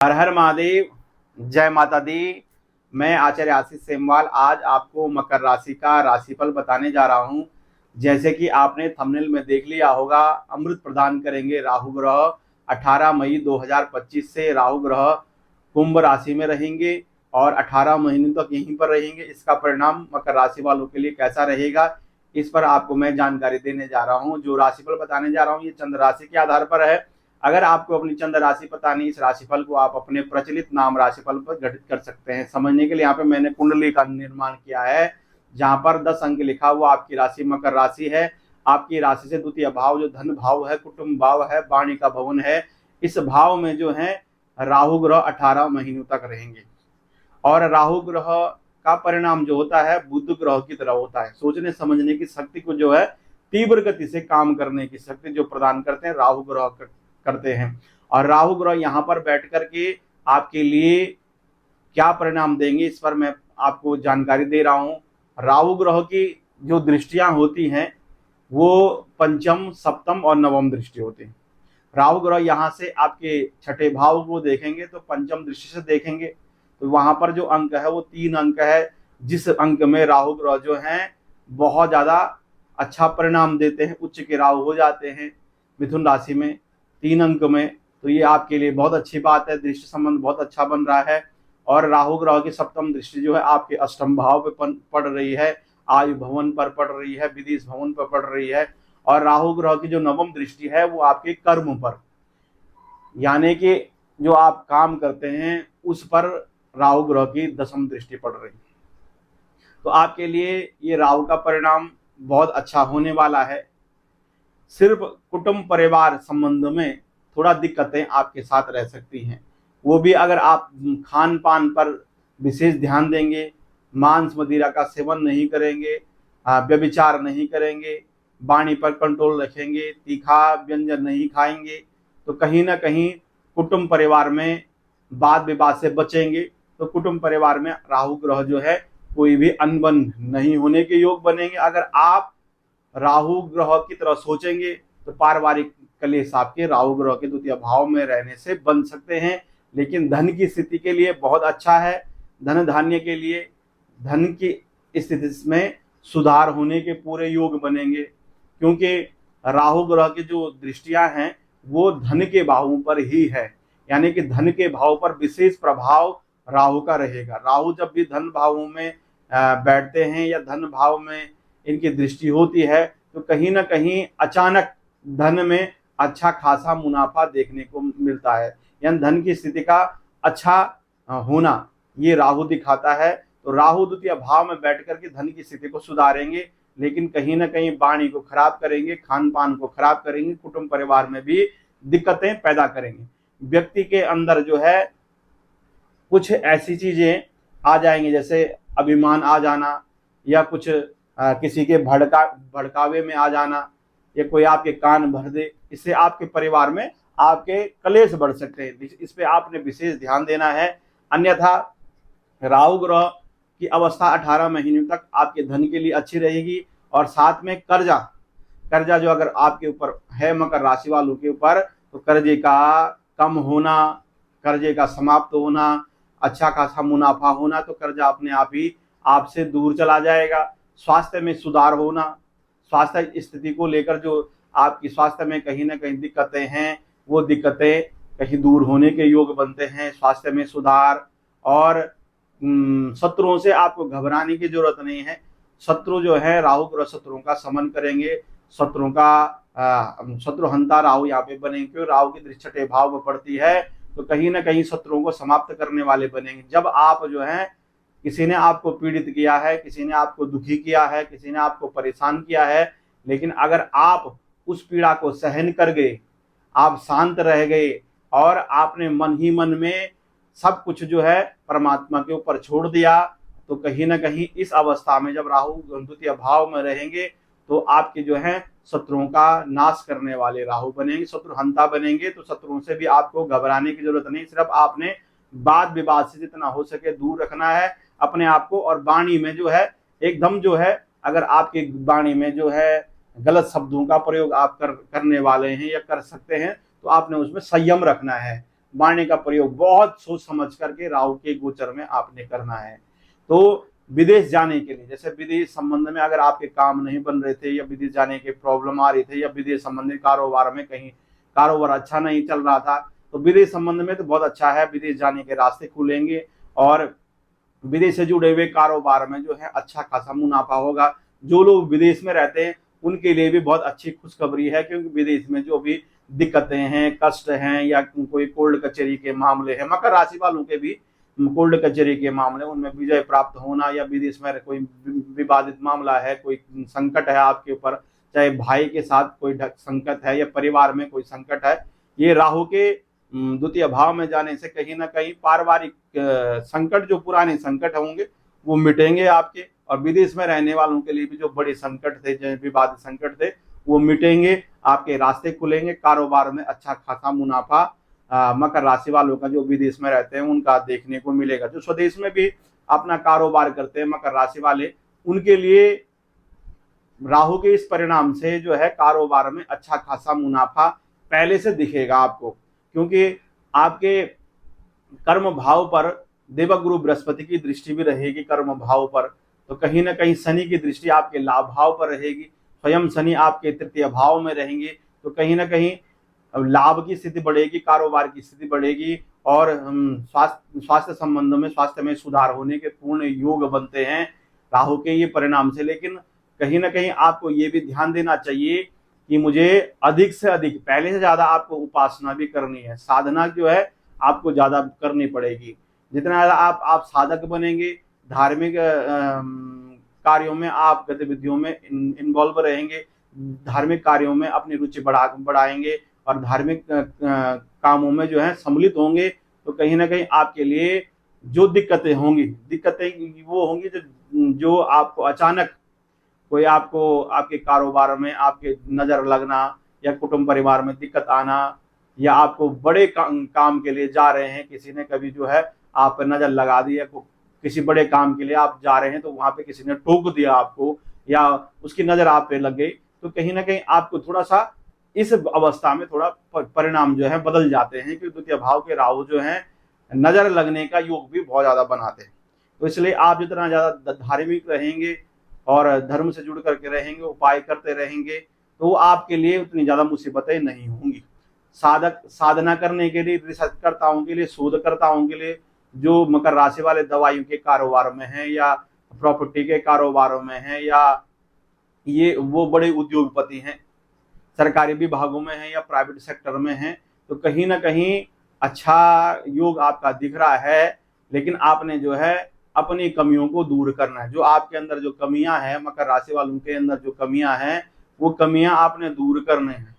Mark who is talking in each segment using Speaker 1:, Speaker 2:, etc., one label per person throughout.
Speaker 1: हर हर महादेव। जय माता दी। मैं आचार्य आशीष सेमवाल आज आपको मकर राशि का राशिफल बताने जा रहा हूं। जैसे कि आपने थंबनेल में देख लिया होगा, अमृत प्रदान करेंगे राहु ग्रह। 18 मई 2025 से राहु ग्रह कुंभ राशि में रहेंगे और 18 महीनों तक यहीं पर रहेंगे। इसका परिणाम मकर राशि वालों के लिए कैसा रहेगा, इस पर आपको मैं जानकारी देने जा रहा हूं। जो राशिफल बताने जा रहा हूं ये चंद्र राशि के आधार पर है। अगर आपको अपनी चंद्र राशि पता नहीं, इस राशिफल को आप अपने प्रचलित नाम राशिफल पर गठित कर सकते हैं। समझने के लिए यहाँ पे मैंने कुंडली का निर्माण किया है, जहां पर 10 अंक लिखा हुआ आपकी राशि मकर राशि है। आपकी राशि से द्वितीय भाव जो धन भाव है, कुटुंब भाव है, वाणी का भवन है, इस भाव में जो है राहु ग्रह 18 महीनों तक रहेंगे। और राहु ग्रह का परिणाम जो होता है बुध ग्रह की तरह होता है। सोचने समझने की शक्ति को जो है तीव्र गति से काम करने की शक्ति जो प्रदान करते हैं राहु ग्रह करते हैं। और राहु ग्रह यहाँ पर बैठ करके आपके लिए क्या परिणाम देंगे, इस पर मैं आपको जानकारी दे रहा हूँ। राहु ग्रह की जो दृष्टियां होती हैं वो पंचम, सप्तम और नवम दृष्टि होती है। राहु ग्रह यहाँ से आपके छठे भाव को देखेंगे तो पंचम दृष्टि से देखेंगे, तो वहां पर जो अंक है वो 3 अंक है, जिस अंक में राहु ग्रह जो है बहुत ज्यादा अच्छा परिणाम देते हैं, उच्च के राहु हो जाते हैं मिथुन राशि में 3 अंक में। तो ये आपके लिए बहुत अच्छी बात है, दृष्टि संबंध बहुत अच्छा बन रहा है। और राहु ग्रह की सप्तम दृष्टि जो है आपके अष्टम भाव पे पड़ रही है, आयु भवन पर पड़ रही है, विदेश भवन पर पड़ रही है। और राहु ग्रह की जो नवम दृष्टि है वो आपके कर्म पर, यानी कि जो आप काम करते हैं उस पर राहु ग्रह की दसम दृष्टि पड़ रही है। तो आपके लिए ये राहु का परिणाम बहुत अच्छा होने वाला है। सिर्फ कुटुंब परिवार संबंध में थोड़ा दिक्कतें आपके साथ रह सकती हैं, वो भी अगर आप खान पान पर विशेष ध्यान देंगे, मांस मदिरा का सेवन नहीं करेंगे, व्यभिचार नहीं करेंगे, वाणी पर कंट्रोल रखेंगे, तीखा व्यंजन नहीं खाएंगे, तो कहीं ना कहीं कुटुंब परिवार में वाद विवाद से बचेंगे। तो कुटुंब परिवार में राहु ग्रह जो है कोई भी अनबन नहीं होने के योग बनेंगे। अगर आप राहु ग्रह की तरह सोचेंगे तो पारिवारिक कलेश आपके राहु ग्रह के द्वितीय भाव में रहने से बन सकते हैं। लेकिन धन की स्थिति के लिए बहुत अच्छा है। धन धान्य के लिए धन की स्थिति में सुधार होने के पूरे योग बनेंगे, क्योंकि राहु ग्रह की जो दृष्टियां हैं वो धन के भावों पर ही है, यानी कि धन के भाव पर विशेष प्रभाव राहु का रहेगा। राहु जब भी धन भावों में बैठते हैं या धन भाव में इनकी दृष्टि होती है तो कहीं ना कहीं अचानक धन में अच्छा खासा मुनाफा देखने को मिलता है, यानी धन की स्थिति का अच्छा होना ये राहु दिखाता है। तो राहु द्वितीय भाव में बैठ करके धन की स्थिति को सुधारेंगे, लेकिन कहीं ना कहीं वाणी को खराब करेंगे, खान पान को खराब करेंगे, कुटुंब परिवार में भी दिक्कतें पैदा करेंगे। व्यक्ति के अंदर जो है कुछ ऐसी चीजें आ जाएंगी, जैसे अभिमान आ जाना, या कुछ किसी के भड़कावे में आ जाना, या कोई आपके कान भर दे, इससे आपके परिवार में आपके कलेश बढ़ सकते हैं। इस पे आपने विशेष ध्यान देना है। अन्यथा राहु ग्रह की अवस्था 18 महीनों तक आपके धन के लिए अच्छी रहेगी। और साथ में कर्जा जो अगर आपके ऊपर है मकर राशि वालों के ऊपर, तो कर्जे का कम होना, कर्जे का समाप्त होना, अच्छा खासा मुनाफा होना, तो कर्जा अपने आप ही आपसे दूर चला जाएगा। स्वास्थ्य में सुधार होना, स्वास्थ्य स्थिति को लेकर जो आपकी स्वास्थ्य में कहीं ना कहीं दिक्कतें हैं वो दिक्कतें कहीं दूर होने के योग बनते हैं। स्वास्थ्य में सुधार। और शत्रुओं से आपको घबराने की जरूरत नहीं है। शत्रु जो है राहु ग्रह शत्रुओं का समन करेंगे, शत्रुओं का शत्रुहंता राहु यहाँ पे बनेंगे, क्योंकि राहु की दृष्टि छठे भाव में पड़ती है, तो कहीं ना कहीं शत्रुओं को समाप्त करने वाले बनेंगे। जब आप जो है किसी ने आपको पीड़ित किया है, किसी ने आपको दुखी किया है, किसी ने आपको परेशान किया है, लेकिन अगर आप उस पीड़ा को सहन कर गए, आप शांत रह गए और आपने मन ही मन में सब कुछ जो है परमात्मा के ऊपर छोड़ दिया, तो कहीं ना कहीं इस अवस्था में जब राहु द्वितीय भाव में रहेंगे तो आपके जो है शत्रुओं का नाश करने वाले राहु बनेंगे, शत्रुहंता बनेंगे। तो शत्रुओं से भी आपको घबराने की जरूरत नहीं, सिर्फ आपने वाद विवाद से जितना हो सके दूर रखना है अपने आप को। और वाणी में जो है एकदम जो है, अगर आपकी वाणी में जो है गलत शब्दों का प्रयोग आप करने वाले हैं या कर सकते हैं, तो आपने उसमें संयम रखना है। बाणने का प्रयोग बहुत सोच समझ करके राहु के गोचर में आपने करना है। तो विदेश जाने के लिए, जैसे विदेश संबंध में अगर आपके काम नहीं बन रहे थे या विदेश जाने के प्रॉब्लम आ रही थे या विदेश संबंधी कारोबार में कहीं कारोबार अच्छा नहीं चल रहा था, तो विदेश संबंध में तो बहुत अच्छा है, विदेश जाने के रास्ते खुलेंगे और विदेश से जुड़े हुए कारोबार में जो है अच्छा खासा मुनाफा होगा। जो लोग विदेश में रहते हैं उनके लिए भी बहुत अच्छी खुशखबरी है, क्योंकि विदेश में जो भी दिक्कतें हैं, कष्ट हैं या कोई कोर्ट कचहरी के मामले हैं, मकर राशि वालों के भी कोर्ट कचहरी के मामले, उनमें विजय प्राप्त होना या विदेश में कोई विवादित मामला है, कोई संकट है आपके ऊपर, चाहे भाई के साथ कोई संकट है या परिवार में कोई संकट है, ये राहु के द्वितीय भाव में जाने से कहीं ना कहीं पारिवारिक संकट, जो पुराने संकट होंगे वो मिटेंगे आपके। और विदेश में रहने वालों के लिए भी जो बड़े संकट थे, जो विवादित संकट थे, वो मिटेंगे, आपके रास्ते खुलेंगे, कारोबार में अच्छा खासा मुनाफा मकर राशि वालों का जो विदेश में रहते हैं उनका देखने को मिलेगा। जो स्वदेश में भी अपना कारोबार करते हैं मकर राशि वाले, उनके लिए राहु के इस परिणाम से जो है कारोबार में अच्छा खासा मुनाफा पहले से दिखेगा आपको, क्योंकि आपके कर्म भाव पर देवगुरु बृहस्पति की दृष्टि भी रहेगी कर्म भाव पर, तो कहीं ना कहीं शनि की दृष्टि आपके लाभ भाव पर रहेगी, स्वयं शनि आपके तृतीय भाव में रहेंगे, तो कहीं ना कहीं लाभ की स्थिति बढ़ेगी, कारोबार की स्थिति बढ़ेगी और स्वास्थ्य संबंधों में, स्वास्थ्य में सुधार होने के पूर्ण योग बनते हैं राहु के ये परिणाम से। लेकिन कहीं ना कहीं आपको ये भी ध्यान देना चाहिए कि मुझे अधिक से अधिक, पहले से ज्यादा आपको उपासना भी करनी है, साधना जो है आपको ज्यादा करनी पड़ेगी। जितना ज्यादा आप साधक बनेंगे, धार्मिक कार्यों में आप गतिविधियों में इन्वॉल्व रहेंगे, धार्मिक कार्यों में अपनी रुचि बढ़ाएंगे और धार्मिक कामों में जो है सम्मिलित होंगे, तो कहीं ना कहीं आपके लिए जो दिक्कतें वो होंगी जो आपको अचानक कोई आपको आपके कारोबार में आपके नजर लगना या कुटुंब परिवार में दिक्कत आना, या आपको बड़े काम के लिए जा रहे हैं, किसी ने कभी जो है आप पर नजर लगा दी, या किसी बड़े काम के लिए आप जा रहे हैं तो वहां पे किसी ने टोक दिया आपको या उसकी नजर आप पे लग गई, तो कहीं ना कहीं आपको थोड़ा सा इस अवस्था में थोड़ा परिणाम जो है बदल जाते हैं, क्योंकि द्वितीय भाव के राहु जो है नजर लगने का योग भी बहुत ज्यादा बनाते हैं। तो इसलिए आप जितना ज्यादा धार्मिक रहेंगे और धर्म से जुड़ करके रहेंगे, उपाय करते रहेंगे, तो आपके लिए उतनी ज्यादा मुसीबतें नहीं होंगी। साधना करने के लिए, रिसर्चकर्ताओं के लिए, शोधकर्ताओं के लिए, जो मकर राशि वाले दवाइयों के कारोबार में हैं या प्रॉपर्टी के कारोबारों में हैं या ये वो बड़े उद्योगपति हैं, सरकारी विभागों में हैं या प्राइवेट सेक्टर में हैं, तो कहीं ना कहीं अच्छा योग आपका दिख रहा है। लेकिन आपने जो है अपनी कमियों को दूर करना है। जो आपके अंदर जो कमियां हैं, मकर राशि वालों के अंदर जो कमियां हैं, वो कमियां आपने दूर करने हैं।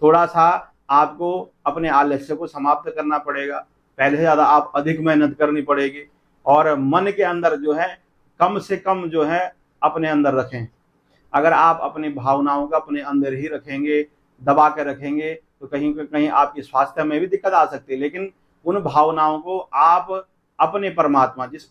Speaker 1: थोड़ा सा आपको अपने आलस्य को समाप्त करना पड़ेगा, पहले से ज्यादा आप अधिक मेहनत करनी पड़ेगी और मन के अंदर जो है कम से कम जो है अपने अंदर रखें। अगर आप अपनी भावनाओं का अपने अंदर ही रखेंगे, दबा के रखेंगे, तो कहीं कहीं आपकी स्वास्थ्य में भी दिक्कत आ सकती है। लेकिन उन भावनाओं को आप अपने परमात्मा, जिस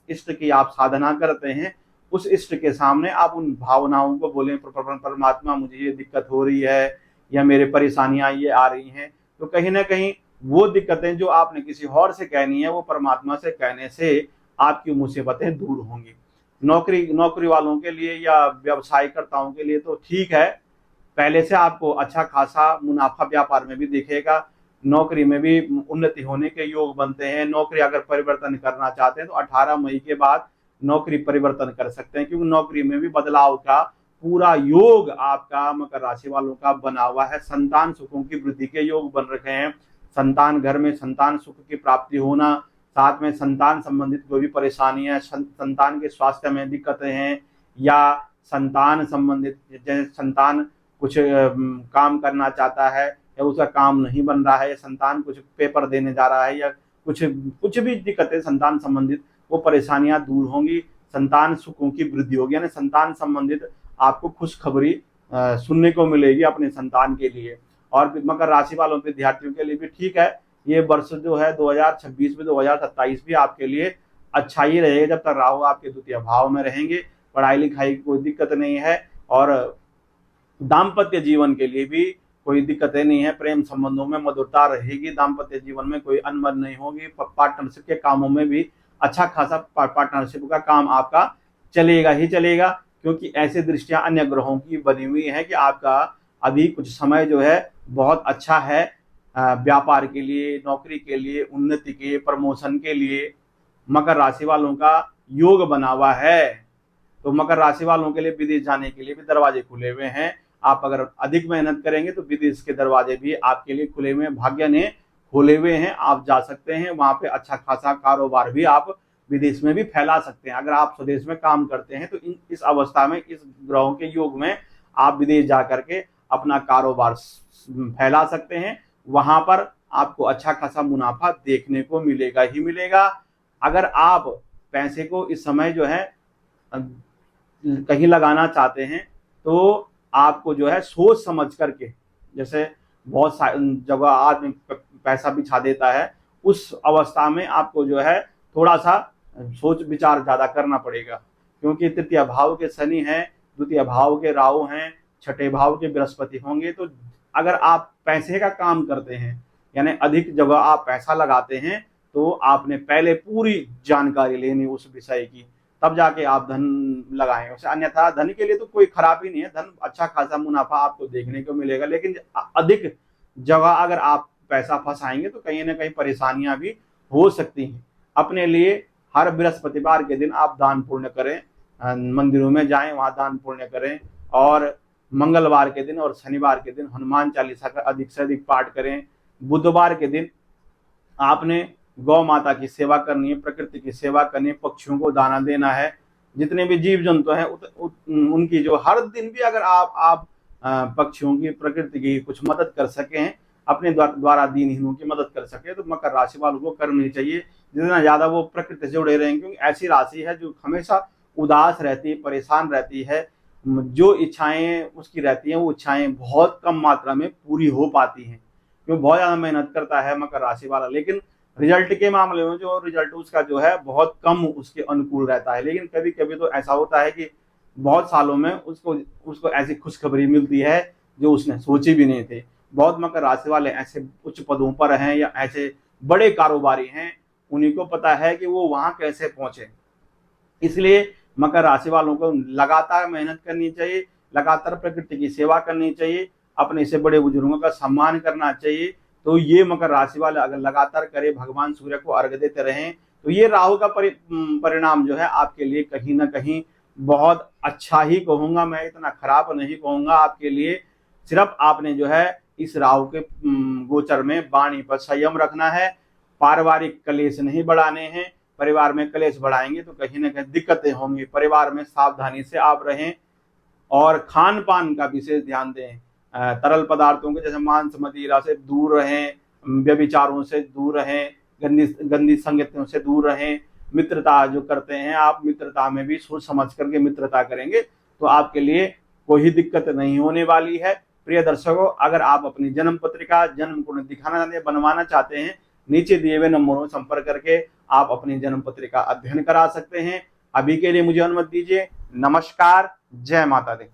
Speaker 1: इष्ट की आप साधना करते हैं, उस इष्ट के सामने आप उन भावनाओं को बोलें, परमात्मा मुझे ये दिक्कत हो रही है या मेरे परेशानियां ये आ रही हैं, तो कहीं ना कहीं वो दिक्कतें जो आपने किसी और से कहनी है, वो परमात्मा से कहने से आपकी मुसीबतें दूर होंगी। नौकरी वालों के लिए या व्यवसायकर्ताओं के लिए तो ठीक है, पहले से आपको अच्छा खासा मुनाफा व्यापार में भी दिखेगा, नौकरी में भी उन्नति होने के योग बनते हैं। नौकरी अगर परिवर्तन करना चाहते हैं तो 18 मई के बाद नौकरी परिवर्तन कर सकते हैं, क्योंकि नौकरी में भी बदलाव का पूरा योग आपका मकर राशि वालों का बना हुआ है। संतान सुखों की वृद्धि के योग बन रखे हैं, संतान घर में संतान सुख की प्राप्ति होना, साथ में संतान संबंधित कोई भी परेशानी है, संतान के स्वास्थ्य में दिक्कतें हैं या संतान संबंधित, जैसे संतान कुछ काम करना चाहता है या उसका काम नहीं बन रहा है, या संतान कुछ पेपर देने जा रहा है, या कुछ भी दिक्कतें संतान संबंधित, वो परेशानियां दूर होंगी, संतान सुखों की वृद्धि होगी, यानी संतान संबंधित आपको खुशखबरी सुनने को मिलेगी अपने संतान के लिए। और मकर राशि वालों विद्यार्थियों के लिए भी ठीक है, ये वर्ष जो है 2026 में 2027 भी आपके लिए अच्छा ही रहेगा, जब तक राहु आपके द्वितीय भाव में रहेंगे। पढ़ाई लिखाई की कोई दिक्कत नहीं है और दाम्पत्य जीवन के लिए भी कोई दिक्कतें नहीं है, प्रेम संबंधों में मधुरता रहेगी, दाम्पत्य जीवन में कोई अनबन नहीं होगी, पार्टनरशिप के कामों में भी अच्छा खासा पार्टनरशिप का काम आपका चलेगा ही चलेगा, क्योंकि ऐसे दृष्टियां अन्य ग्रहों की बनी हुई है कि आपका अभी कुछ समय जो है बहुत अच्छा है व्यापार के लिए, नौकरी के लिए, उन्नति के, प्रमोशन के लिए मकर राशि वालों का योग बना हुआ है। तो मकर राशि वालों के लिए विदेश जाने के लिए भी दरवाजे खुले हुए हैं। आप अगर अधिक मेहनत करेंगे तो विदेश के दरवाजे भी आपके लिए खुले हुए हैं, भाग्य ने खोले हुए हैं, आप जा सकते हैं वहां पे। अच्छा खासा कारोबार भी आप विदेश में भी फैला सकते हैं। अगर आप स्वदेश में काम करते हैं तो इस अवस्था में, इस ग्रहों के योग में आप विदेश जा करके अपना कारोबार फैला सकते हैं। वहां पर आपको अच्छा खासा मुनाफा देखने को मिलेगा ही मिलेगा। अगर आप पैसे को इस समय जो है कहीं लगाना चाहते हैं तो आपको जो है सोच समझ करके, जैसे बहुत जगह आदमी पैसा बिछा देता है, उस अवस्था में आपको जो है थोड़ा सा सोच विचार ज्यादा करना पड़ेगा, क्योंकि तृतीय भाव के शनि हैं, द्वितीय भाव के राहु हैं, छठे भाव के बृहस्पति होंगे। तो अगर आप पैसे का काम करते हैं, यानी अधिक जगह आप पैसा लगाते हैं, तो आपने पहले पूरी जानकारी लेनी उस विषय की, तब जाके आप धन लगाएं। उसे अन्यथा धन के लिए तो कोई खराब ही नहीं है, धन अच्छा खासा मुनाफा आपको देखने को मिलेगा, लेकिन अधिक जगह अगर आप पैसा फंसाएंगे तो कहीं ना कहीं परेशानियां भी हो सकती हैं। अपने लिए हर बृहस्पतिवार के दिन आप दान पुण्य करें, मंदिरों में जाएं, वहां दान पुण्य करें, और मंगलवार के दिन और शनिवार के दिन हनुमान चालीसा का अधिक से अधिक पाठ करें। बुधवार के दिन आपने गौ माता की सेवा करनी है, प्रकृति की सेवा करनी है, पक्षियों को दाना देना है, जितने भी जीव जंतु हैं उनकी जो हर दिन भी अगर आप पक्षियों की, प्रकृति की कुछ मदद कर सकें, अपने द्वारा दीनहीनों की मदद कर सके, तो मकर राशि वालों को करनी चाहिए। जितना ज्यादा वो प्रकृति से जुड़े रहेंगे, क्योंकि ऐसी राशि है जो हमेशा उदास रहती है, परेशान रहती है, जो इच्छाएं उसकी रहती हैं वो इच्छाएं बहुत कम मात्रा में पूरी हो पाती हैं, क्योंकि बहुत ज्यादा मेहनत करता है मकर राशि वाला, लेकिन रिजल्ट के मामले में जो रिजल्ट उसका जो है बहुत कम उसके अनुकूल रहता है। लेकिन कभी कभी तो ऐसा होता है कि बहुत सालों में उसको ऐसी खुशखबरी मिलती है जो उसने सोची भी नहीं थी। बहुत मकर राशि वाले ऐसे उच्च पदों पर हैं या ऐसे बड़े कारोबारी हैं, उन्हीं को पता है कि वो वहां कैसे पहुंचे। इसलिए मकर राशि वालों को लगातार मेहनत करनी चाहिए, लगातार प्रकृति की सेवा करनी चाहिए, अपने से बड़े बुजुर्गों का सम्मान करना चाहिए। तो ये मकर राशि वाले अगर लगातार करें, भगवान सूर्य को अर्घ्य देते रहें, तो ये राहु का परिणाम जो है आपके लिए कहीं ना कहीं बहुत अच्छा ही कहूंगा मैं, इतना खराब नहीं कहूंगा आपके लिए। सिर्फ आपने जो है इस राहु के गोचर में वाणी पर संयम रखना है, पारिवारिक कलेश नहीं बढ़ाने हैं। परिवार में कलेश बढ़ाएंगे तो कहीं ना कहीं दिक्कतें होंगी। परिवार में सावधानी से आप रहें और खान पान का विशेष ध्यान दें। तरल पदार्थों के जैसे मांस मदिरा से दूर रहें, व्यभिचारों से दूर रहें, गंदी संगतियों से दूर रहें। मित्रता जो करते हैं आप, मित्रता में भी सोच समझ करके मित्रता करेंगे तो आपके लिए कोई दिक्कत नहीं होने वाली है। प्रिय दर्शकों, अगर आप अपनी जन्म पत्रिका, जन्म कुंडली दिखाना चाहते हैं, बनवाना चाहते हैं, नीचे दिए हुए नंबरों में संपर्क करके आप अपनी जन्म पत्रिका अध्ययन करा सकते हैं। अभी के लिए मुझे अनुमति दीजिए। नमस्कार, जय माता दी।